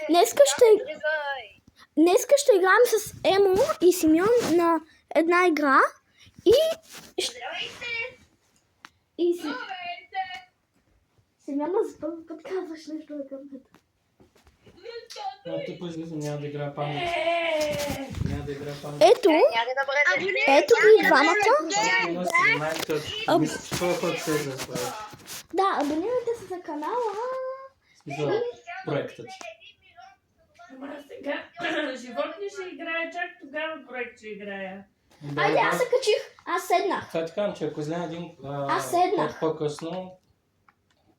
Днеска ще играем с Емо и Симеон на една игра и... Симеон, за първи път казваш нещо на къмпета. Ти по-излизам, няма да игра памет. Ето ги двамата. Да, абонирайте се за канала. За проектът. Сега животни ще играе, чак тогава проект ще играя. Айде, аз се качих. Аз седнах. Това ти казвам, че ако излезе един седнах. по-късно,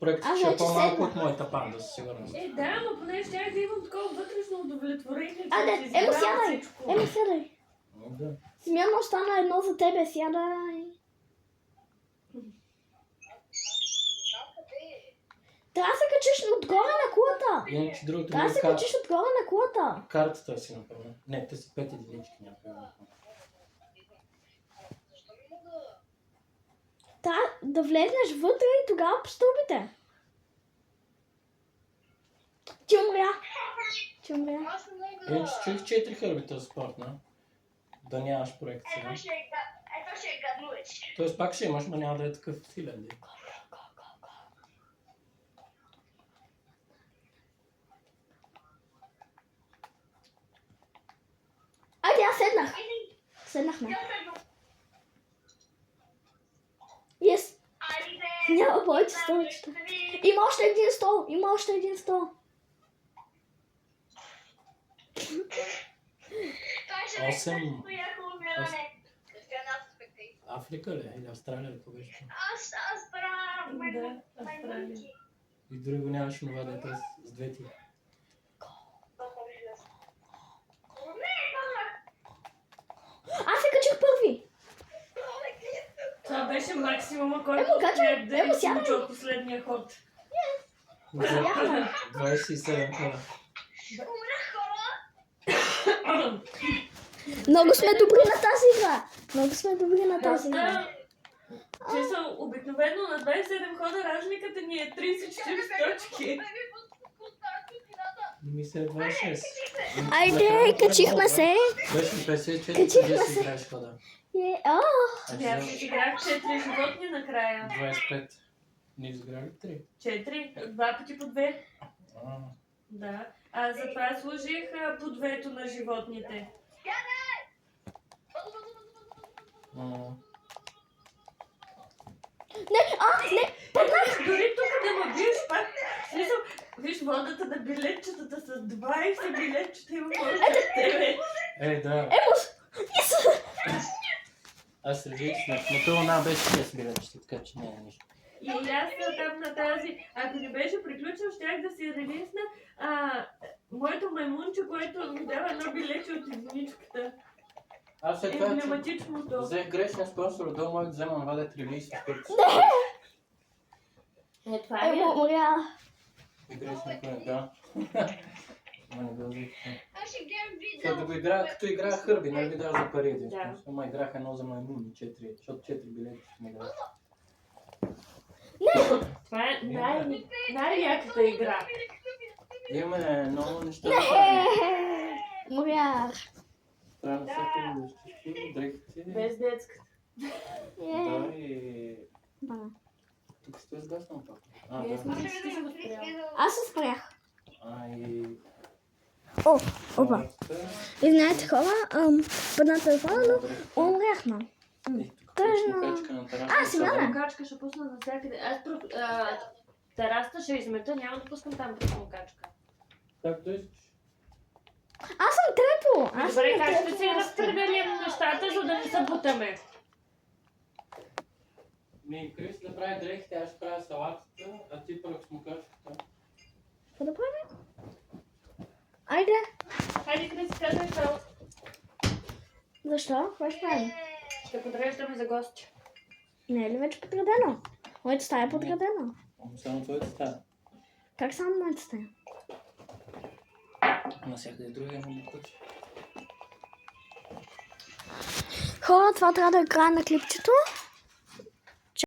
проектът ще е по-малко от моята панда, със сигурност. Да, но поне щях да имам такова вътрешно удовлетворение. Емо, сядай! Емо, сядай! Да. Симеон, остана едно за тебе, сядай! Трябва да се качиш отгоре на кулата! Иначе другото Трябва да се качиш отгоре на кулата! Картата си направя. Не, те са 5 единички някакви. Трябва да влезнеш вътре и тогава по стълбите. Ти умря. Иначе чух 4 хърби този спорт, не? Да нямаш проекция. Ето ще е гаднуч. Тоест пак ще имаш, но няма да е такъв силен. Айде, аз седнах. Седнахме. Yes. Няма повече столчета. Има още един стол. 8. Африка ли? Или Австралия ли? Какво беше? Австралия. И дори го нямаш това да е с двете. Аз се качих първи. Това беше максимума, който сядай. получи от последния ход. 27 хора. Много сме добри на тази игра. Често, обикновено на 27 хода разликата ни е 30-40 точки. Мисля 26. Айде, качихме се. Беше 54, да си играеш хода. Аз изиграх 4 животни накрая. 25. Не изиграли 3? 4, 2 пъти по 2. Да. А затова сложих по 2-то на животните. Не, дори тук да ме биеш пак. Смисъл, виж водата на билетчетата с 20 билетчета има повече от тебе. Да. Аз реших, но това беше 6 билетчета, така че не е нищо. И аз там на тази, ако не беше приключил, щях да си релизна моето маймунче, което ми дава едно билече от единичката. Аз след това емблематичното. Взех грешния спонсор, отдолу мога да вземам вадет релиз. Това е умря. И грешния клиент, да. Ама не го взех. Аз ще гледам видео. Като го играя, като играя хърби, нали ми дава за пари един Да. спонсор. Ама играх едно за маймуни, 4, защото 4 билети ще ми дава. Това е най-яката игра. Имаме много неща да правим. Умрях. Трябва да всяко защити, дрехите. Без детската. Да, и... Тук сте сгаснал пак. Аз се спрях. И... Опа. И знаете хора, на телефона, но умряхме. Тъжно. Симеона. Качка ще пусна навсякъде. Аз терасата ще измета, няма да пускам там качка. Както искаш. Аз съм трето. Добре, как ще си разпределим нещата, за да не се бутаме? Крис да прави дрехите, аз ще правя салатата, а ти първо смукачката. Какво да правим? Айде. Хайде, Крис, казвай чао. Защо? Какво ще правим? Ще подреждаме за гости. Не е ли вече подредено? Моята стая е подредена. Само твоята стая. Как само моята стая? Насякъде другия му куче. Хора, това трябва да е края на клипчето.